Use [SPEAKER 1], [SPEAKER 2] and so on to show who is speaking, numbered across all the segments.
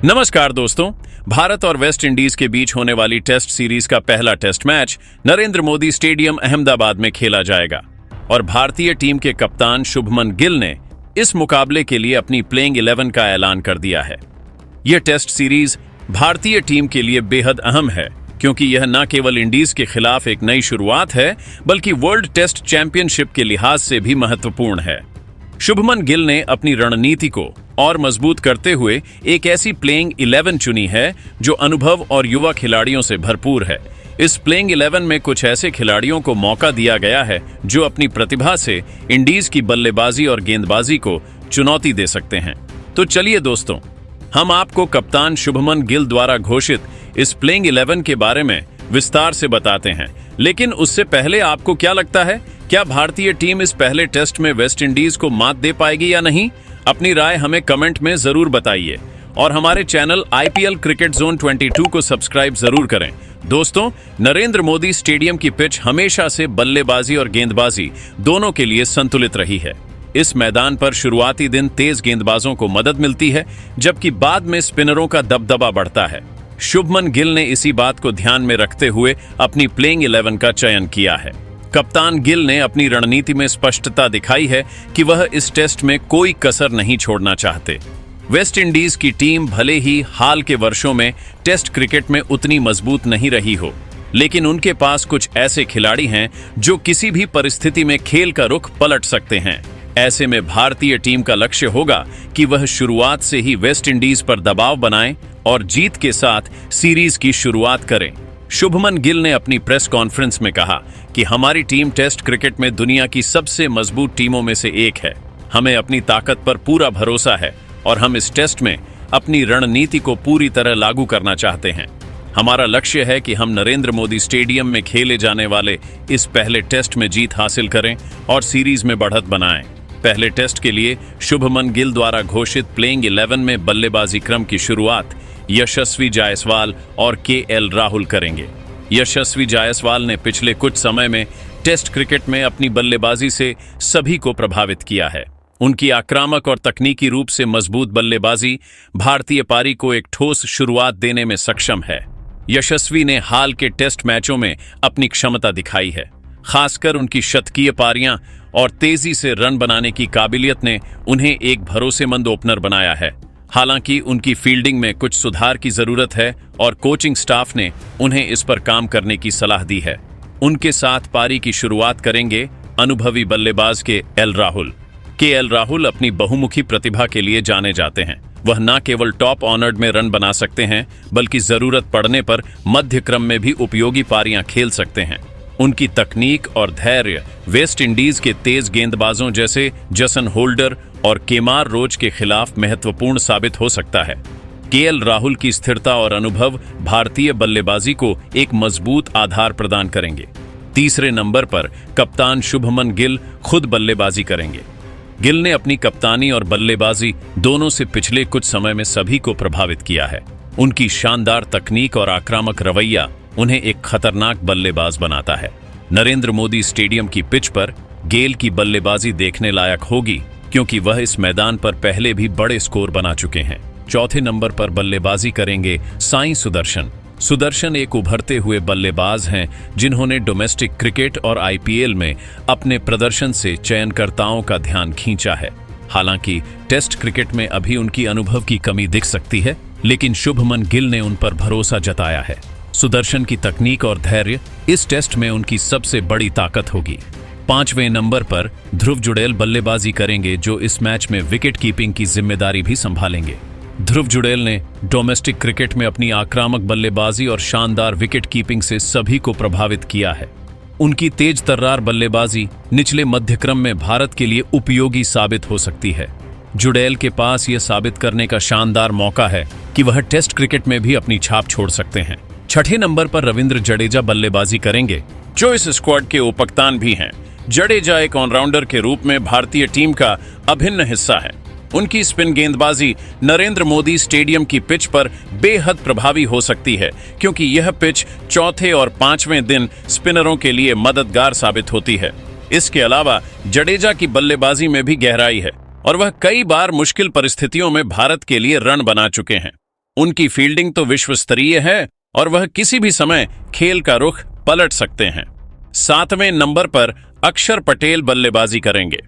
[SPEAKER 1] नमस्कार दोस्तों। भारत और वेस्ट इंडीज के बीच होने वाली टेस्ट सीरीज का पहला test match Narendra Modi stadium Ahmedabad में खेला जाएगा और भारतीय टीम के कप्तान शुभमन गिल ने इस मुकाबले के लिए अपनी प्लेइंग 11 का ऐलान कर दिया है। यह टेस्ट सीरीज भारतीय टीम के लिए बेहद अहम है क्योंकि यह न केवल इंडीज के खिलाफ एक नई शुरुआत है बल्कि वर्ल्ड टेस्ट चैंपियनशिप के लिहाज से भी महत्वपूर्ण है। शुभमन गिल ने अपनी रणनीति को और मजबूत करते हुए एक ऐसी प्लेइंग 11 चुनी है जो अनुभव और युवा खिलाड़ियों से भरपूर है। इस प्लेइंग 11 में कुछ ऐसे खिलाड़ियों को मौका दिया गया है जो अपनी प्रतिभा से इंडीज की बल्लेबाजी और गेंदबाजी को चुनौती दे सकते हैं। तो चलिए दोस्तों, हम आपको कप्तान शुभमन गिल द्वारा घोषित इस प्लेइंग 11 के बारे में विस्तार से बताते हैं। लेकिन उससे पहले आपको क्या लगता है, क्या भारतीय टीम इस पहले टेस्ट में वेस्ट इंडीज को मात दे पाएगी या नहीं? अपनी राय हमें कमेंट में जरूर बताइए और हमारे चैनल आईपीएल क्रिकेट जोन 22 को सब्सक्राइब जरूर करें। दोस्तों, नरेंद्र मोदी स्टेडियम की पिच हमेशा से बल्लेबाजी और गेंदबाजी दोनों के लिए संतुलित रही है। इस मैदान पर शुरुआती दिन तेज गेंदबाजों को मदद मिलती है जबकि बाद में स्पिनरों का दबदबा बढ़ता है। शुभमन गिल ने इसी बात को ध्यान में रखते हुए अपनी प्लेइंग 11 का चयन किया है। कप्तान गिल ने अपनी रणनीति में स्पष्टता दिखाई है कि वह इस टेस्ट में कोई कसर नहीं छोड़ना चाहते। वेस्ट इंडीज की टीम भले ही हाल के वर्षों में टेस्ट क्रिकेट में उतनी मजबूत नहीं रही हो, लेकिन उनके पास कुछ ऐसे खिलाड़ी हैं जो किसी भी परिस्थिति में खेल का रुख पलट सकते हैं। ऐसे में भारतीय टीम का लक्ष्य होगा कि वह शुरुआत से ही वेस्ट इंडीज पर दबाव बनाए और जीत के साथ सीरीज की शुरुआत करें। शुभमन गिल ने अपनी प्रेस कॉन्फ्रेंस में कहा कि हमारी टीम टेस्ट क्रिकेट में दुनिया की सबसे मजबूत टीमों में से एक है। हमें अपनी ताकत पर पूरा भरोसा है और हम इस टेस्ट में अपनी रणनीति को पूरी तरह लागू करना चाहते हैं। हमारा लक्ष्य है कि हम नरेंद्र मोदी स्टेडियम में खेले जाने वाले इस पहले टेस्ट में जीत हासिल करें और सीरीज में बढ़त बनाएं। पहले टेस्ट के लिए शुभमन गिल द्वारा घोषित प्लेइंग 11 में बल्लेबाजी क्रम की शुरुआत यशस्वी जायसवाल और केएल राहुल करेंगे। यशस्वी जायसवाल ने पिछले कुछ समय में टेस्ट क्रिकेट में अपनी बल्लेबाजी से सभी को प्रभावित किया है। उनकी आक्रामक और तकनीकी रूप से मजबूत बल्लेबाजी भारतीय पारी को एक ठोस शुरुआत देने में सक्षम है। यशस्वी ने हाल के टेस्ट मैचों में अपनी क्षमता दिखाई है। खासकर उनकी शतकीय पारियां और तेजी से रन बनाने की काबिलियत ने उन्हें एक भरोसेमंद ओपनर बनाया है। हालांकि उनकी फील्डिंग में कुछ सुधार की जरूरत है और कोचिंग स्टाफ ने उन्हें इस पर काम करने की सलाह दी है। उनके साथ पारी की शुरुआत करेंगे अनुभवी बल्लेबाज केएल राहुल अपनी बहुमुखी प्रतिभा के लिए जाने जाते हैं। वह न केवल टॉप ऑनर्ड में रन बना सकते हैं बल्कि जरूरत पड़ने पर मध्य क्रम में भी उपयोगी पारियां खेल सकते हैं। उनकी तकनीक और धैर्य वेस्ट इंडीज के तेज गेंदबाजों जैसे जसन होल्डर और केमार रोच के खिलाफ महत्वपूर्ण साबित हो सकता है। केएल राहुल की स्थिरता और अनुभव भारतीय बल्लेबाजी को एक मजबूत आधार प्रदान करेंगे। तीसरे नंबर पर कप्तान शुभमन गिल खुद बल्लेबाजी करेंगे। गिल ने अपनी कप्तानी और बल्लेबाजी दोनों से पिछले कुछ समय में सभी को प्रभावित किया है। उनकी शानदार तकनीक और आक्रामक रवैया उन्हें एक खतरनाक बल्लेबाज बनाता है। नरेंद्र मोदी स्टेडियम की पिच पर गिल की बल्लेबाजी देखने लायक होगी क्योंकि वह इस मैदान पर पहले भी बड़े स्कोर बना चुके हैं। चौथे नंबर पर बल्लेबाजी करेंगे साई सुदर्शन एक उभरते हुए बल्लेबाज हैं जिन्होंने डोमेस्टिक क्रिकेट और आईपीएल में अपने प्रदर्शन से चयनकर्ताओं का ध्यान खींचा है। हालांकि टेस्ट क्रिकेट में अभी उनकी अनुभव की कमी दिख सकती है, लेकिन शुभमन गिल ने उन पर भरोसा जताया है। सुदर्शन की तकनीक और धैर्य इस टेस्ट में उनकी सबसे बड़ी ताकत होगी। पांचवें नंबर पर ध्रुव जुड़ेल बल्लेबाजी करेंगे जो इस मैच में विकेट कीपिंग की जिम्मेदारी भी संभालेंगे। ध्रुव जुड़ेल ने डोमेस्टिक क्रिकेट में अपनी आक्रामक बल्लेबाजी और शानदार विकेट कीपिंग से सभी को प्रभावित किया है। उनकी तेज तर्रार बल्लेबाजी निचले मध्यक्रम में भारत के लिए उपयोगी साबित हो सकती है। जुड़ेल के पास यह साबित करने का शानदार मौका है कि वह टेस्ट क्रिकेट में भी अपनी छाप छोड़ सकते हैं। छठे नंबर पर रविंद्र जडेजा बल्लेबाजी करेंगे जो इस स्क्वाड के उपकप्तान भी हैं। जडेजा एक ऑलराउंडर के रूप में भारतीय टीम का अभिन्न हिस्सा है। उनकी स्पिन गेंदबाजी नरेंद्र मोदी स्टेडियम की पिच पर बेहद प्रभावी हो सकती है क्योंकि यह पिच चौथे और पांचवें दिन स्पिनरों के लिए मददगार साबित होती है। इसके अलावा जडेजा की बल्लेबाजी में भी गहराई है और वह कई बार मुश्किल परिस्थितियों में भारत के लिए रन बना चुके हैं। उनकी फील्डिंग तो विश्व स्तरीय है और वह किसी भी समय खेल का रुख पलट सकते हैं। 7वें नंबर पर अक्षर पटेल बल्लेबाजी करेंगे।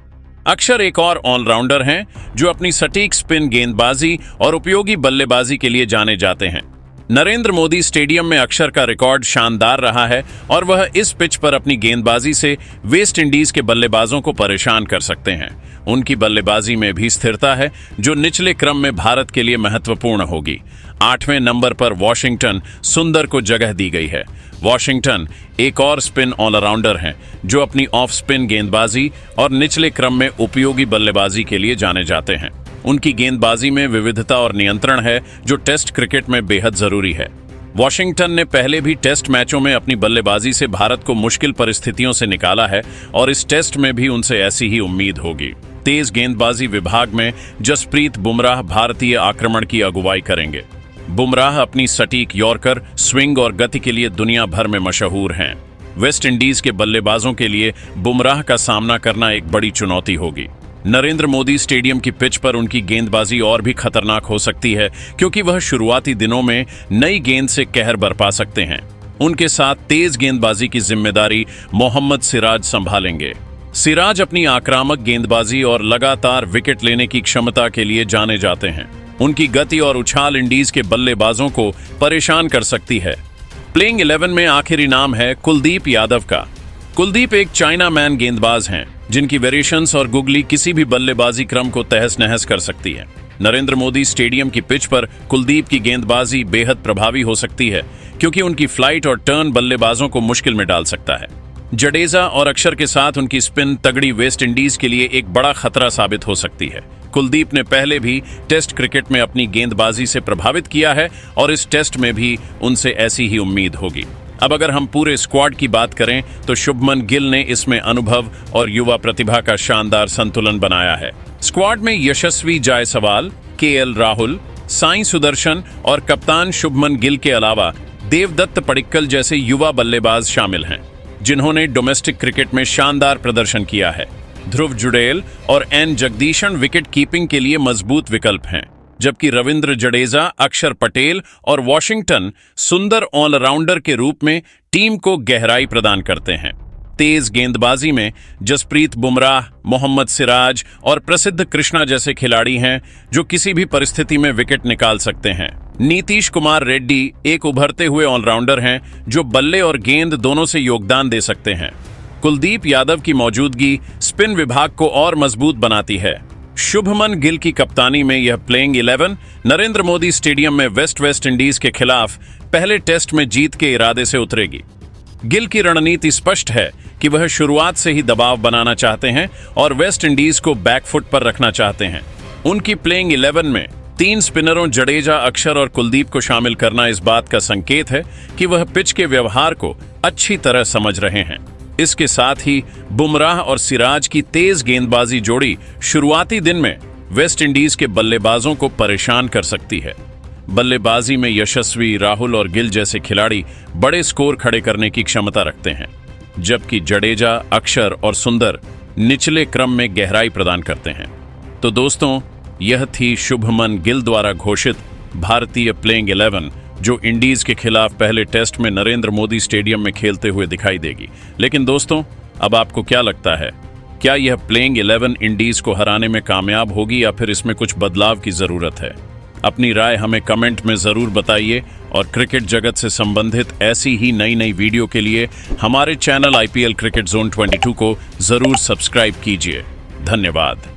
[SPEAKER 1] अक्षर एक और ऑलराउंडर हैं जो अपनी सटीक स्पिन गेंदबाजी और उपयोगी बल्लेबाजी के लिए जाने जाते हैं। नरेंद्र मोदी स्टेडियम में अक्षर का रिकॉर्ड शानदार रहा है और वह इस पिच पर अपनी गेंदबाजी से वेस्ट इंडीज के बल्लेबाजों को परेशान कर सकते हैं। उनकी बल्लेबाजी में भी स्थिरता है जो निचले क्रम में भारत के लिए महत्वपूर्ण होगी। 8वें नंबर पर वॉशिंगटन सुंदर को जगह दी गई है। वॉशिंगटन एक और स्पिन ऑलराउंडर हैं जो अपनी ऑफ स्पिन गेंदबाजी और निचले क्रम में उपयोगी बल्लेबाजी के लिए जाने जाते हैं। उनकी गेंदबाजी में विविधता और नियंत्रण है जो टेस्ट क्रिकेट में बेहद जरूरी है। वॉशिंगटन ने पहले भी टेस्ट मैचों में अपनी बल्लेबाजी से भारत को मुश्किल परिस्थितियों से निकाला है और इस टेस्ट में भी उनसे ऐसी ही उम्मीद होगी। तेज गेंदबाजी विभाग में जसप्रीत बुमराह भारतीय आक्रमण की अगुवाई करेंगे। बुमराह अपनी सटीक यॉर्कर, स्विंग और गति के लिए दुनिया भर में मशहूर हैं। वेस्ट इंडीज के बल्लेबाजों के लिए बुमराह का सामना करना एक बड़ी चुनौती होगी। नरेंद्र मोदी स्टेडियम की पिच पर उनकी गेंदबाजी और भी खतरनाक हो सकती है क्योंकि वह शुरुआती दिनों में नई गेंद से कहर बरपा सकते हैं। उनके साथ तेज गेंदबाजी की जिम्मेदारी मोहम्मद सिराज संभालेंगे। सिराज अपनी आक्रामक गेंदबाजी और लगातार विकेट लेने की क्षमता के लिए जाने जाते हैं। उनकी गति और उछाल इंडीज के बल्लेबाजों को परेशान कर सकती है। प्लेइंग 11 में आखिरी नाम है कुलदीप यादव का। कुलदीप एक चाइना मैन गेंदबाज हैं जिनकी वेरिएशंस और गुगली किसी भी बल्लेबाजी क्रम को तहस नहस कर सकती है। नरेंद्र मोदी स्टेडियम की पिच पर कुलदीप की गेंदबाजी बेहद प्रभावी हो सकती है क्योंकि उनकी फ्लाइट और टर्न बल्लेबाजों को मुश्किल में डाल सकता है। जडेजा और अक्षर के साथ उनकी स्पिन तगड़ी वेस्ट इंडीज के लिए एक बड़ा खतरा साबित हो सकती है। कुलदीप ने पहले भी टेस्ट क्रिकेट में अपनी गेंदबाजी से प्रभावित किया है और इस टेस्ट में भी उनसे ऐसी ही उम्मीद होगी। अब अगर हम पूरे स्क्वाड की बात करें तो शुभमन गिल ने इसमें अनुभव और युवा प्रतिभा का शानदार संतुलन बनाया है। स्क्वाड में यशस्वी जायसवाल, केएल राहुल, साई सुदर्शन और कप्तान शुभमन गिल के अलावा देवदत्त पडिक्कल जैसे युवा बल्लेबाज शामिल हैं जिन्होंने डोमेस्टिक क्रिकेट में शानदार प्रदर्शन किया है। ध्रुव जुड़ेल और एन जगदीशन विकेट कीपिंग के लिए मजबूत विकल्प हैं, जबकि रविंद्र जडेजा, अक्षर पटेल और वॉशिंगटन सुंदर ऑलराउंडर के रूप में टीम को गहराई प्रदान करते हैं। तेज गेंदबाजी में जसप्रीत बुमराह, मोहम्मद सिराज और प्रसिद्ध कृष्णा जैसे खिलाड़ी हैं जो किसी भी परिस्थिति में विकेट निकाल सकते हैं। नीतीश कुमार रेड्डी एक उभरते हुए ऑलराउंडर हैं जो बल्ले और गेंद दोनों से योगदान दे सकते हैं। कुलदीप यादव की मौजूदगी स्पिन विभाग को और मजबूत बनाती है। शुभमन गिल की कप्तानी में यह प्लेइंग 11 नरेंद्र मोदी स्टेडियम में वेस्ट इंडीज के खिलाफ पहले टेस्ट में जीत के इरादे से उतरेगी। गिल की रणनीति स्पष्ट है कि वह शुरुआत से ही दबाव बनाना चाहते हैं और वेस्ट इंडीज को बैकफुट पर रखना चाहते हैं। उनकी प्लेइंग 11 में 3 स्पिनरों जडेजा, अक्षर और कुलदीप को शामिल करना इस बात का संकेत है कि वह पिच के व्यवहार को अच्छी तरह समझ रहे हैं। इसके साथ ही बुमराह और सिराज की तेज गेंदबाजी जोड़ी शुरुआती दिन में वेस्ट इंडीज के बल्लेबाजों को परेशान कर सकती है। बल्लेबाजी में यशस्वी, राहुल और गिल जैसे खिलाड़ी बड़े स्कोर खड़े करने की क्षमता रखते हैं, जबकि जडेजा, अक्षर और सुंदर निचले क्रम में गहराई प्रदान करते हैं। तो दोस्तों, यह थी शुभमन गिल द्वारा घोषित भारतीय प्लेइंग 11 जो इंडीज के खिलाफ पहले टेस्ट में नरेंद्र मोदी स्टेडियम में खेलते हुए दिखाई देगी। लेकिन दोस्तों, अब आपको क्या लगता है, क्या यह प्लेइंग 11 इंडीज को हराने में कामयाब होगी या फिर इसमें कुछ बदलाव की जरूरत है? अपनी राय हमें कमेंट में जरूर बताइए और क्रिकेट जगत से संबंधित ऐसी ही नई वीडियो के लिए हमारे चैनल IPL क्रिकेट जोन 22 को जरूर सब्सक्राइब कीजिए। धन्यवाद।